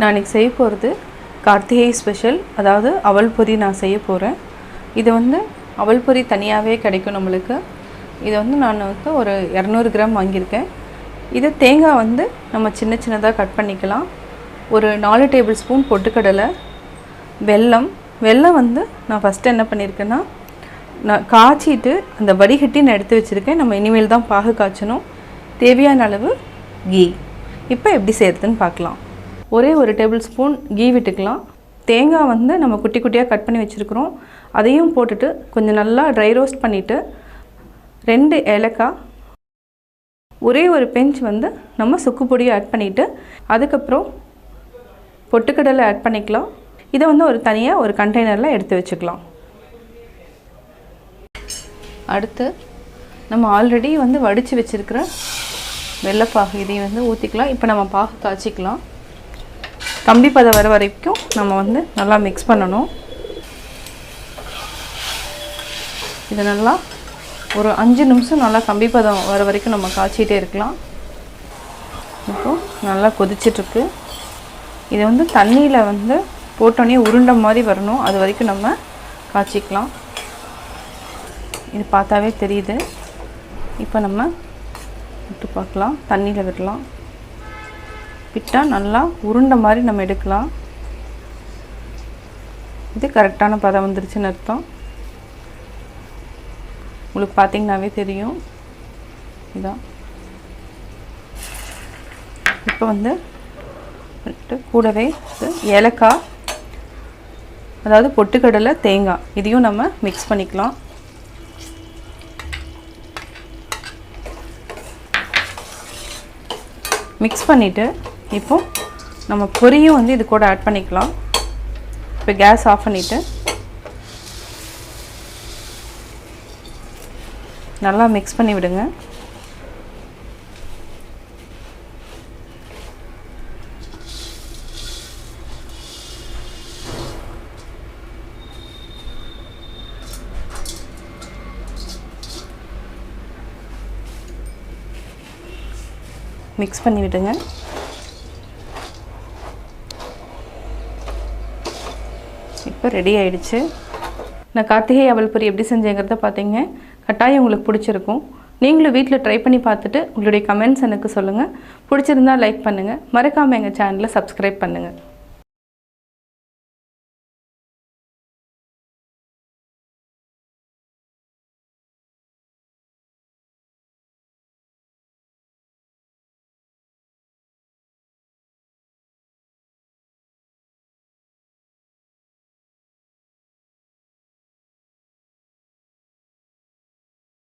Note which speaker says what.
Speaker 1: நான் இன்றைக்கி செய்ய போகிறது கார்த்திகை ஸ்பெஷல், அதாவது அவல் பொரி நான் செய்ய போகிறேன். இது வந்து அவல் பொரி தனியாகவே கிடைக்கும் நம்மளுக்கு. இதை வந்து நான் வந்து ஒரு 200 கிராம் வாங்கியிருக்கேன். இது தேங்காய் வந்து நம்ம சின்ன சின்னதாக கட் பண்ணிக்கலாம். ஒரு 4 டேபிள் ஸ்பூன் பொட்டுக்கடலை, வெல்லம் வந்து நான் ஃபஸ்ட்டு என்ன பண்ணியிருக்கேன்னா, நான் காய்ச்சிட்டு அந்த வடிகட்டி நான் எடுத்து வச்சுருக்கேன். நம்ம இனிமேல் தான் பாகு காய்ச்சணும். தேவையான அளவு கீ. இப்போ எப்படி செய்கிறதுன்னு பார்க்கலாம். ஒரே ஒரு டேபிள் ஸ்பூன் கீ விட்டுக்கலாம். தேங்காய் வந்து நம்ம குட்டி குட்டியாக கட் பண்ணி வச்சுருக்குறோம். அதையும் போட்டுட்டு கொஞ்சம் நல்லா ட்ரை ரோஸ்ட் பண்ணிவிட்டு 2 ஏலக்காய், ஒரே ஒரு பெஞ்ச் வந்து நம்ம சுக்கு பொடியை ஆட் பண்ணிவிட்டு அதுக்கப்புறம் பொட்டுக்கடலை ஆட் பண்ணிக்கலாம். இதை வந்து ஒரு தனியாக ஒரு கண்டெய்னரில் எடுத்து வச்சுக்கலாம். அடுத்து நம்ம ஆல்ரெடி வந்து வடித்து வச்சுருக்கிற வெள்ளைப்பாகு இதையும் வந்து ஊற்றிக்கலாம். இப்போ நம்ம பாகு காய்ச்சிக்கலாம். கம்பி பதம் வர வரைக்கும் நம்ம வந்து நல்லா மிக்ஸ் பண்ணணும். இதை நல்லா ஒரு 5 நிமிஷம் நல்லா கம்பி பதம் வர வரைக்கும் நம்ம காய்ச்சிட்டே இருக்கலாம். இப்போது நல்லா கொதிச்சிட்ருக்கு. இதை வந்து தண்ணியில் வந்து போட்டோன்னே உருண்டை மாதிரி வரணும். அது வரைக்கும் நம்ம காய்ச்சிக்கலாம். இது பார்த்தாவே தெரியுது. இப்போ நம்ம விட்டு பார்க்கலாம். தண்ணியில் விடலாம். விட்டால் நல்லா உருண்டை மாதிரி நம்ம எடுக்கலாம். இது கரெக்டான பதம் வந்துருச்சுன்னு அர்த்தம். உங்களுக்கு பார்த்திங்கனாவே தெரியும். இதான் இப்போ வந்து கூடவே ஏலக்காய், அதாவது பொட்டுக்கடலை, தேங்காய் இதையும் நம்ம மிக்ஸ் பண்ணிக்கலாம். மிக்ஸ் பண்ணிவிட்டு இப்போ நம்ம பொரியும் வந்து இது கூட ஆட் பண்ணிக்கலாம். இப்போ கேஸ் ஆஃப் பண்ணிவிட்டு நல்லா மிக்ஸ் பண்ணி விடுங்க. மிக்ஸ் பண்ணி விடுங்க. இப்போ ரெடி ஆயிடுச்சு. நான் கார்த்திகை அவல் பொரி எப்படி செஞ்சேங்கிறத பார்த்தீங்க. கட்டாயம் உங்களுக்கு பிடிச்சிருக்கும். நீங்களும் வீட்டில் ட்ரை பண்ணி பார்த்துட்டு உங்களுடைய கமெண்ட்ஸ் எனக்கு சொல்லுங்கள். பிடிச்சிருந்தா லைக் பண்ணுங்கள். மறக்காமல் எங்கள் சேனலை சப்ஸ்கிரைப் பண்ணுங்கள்.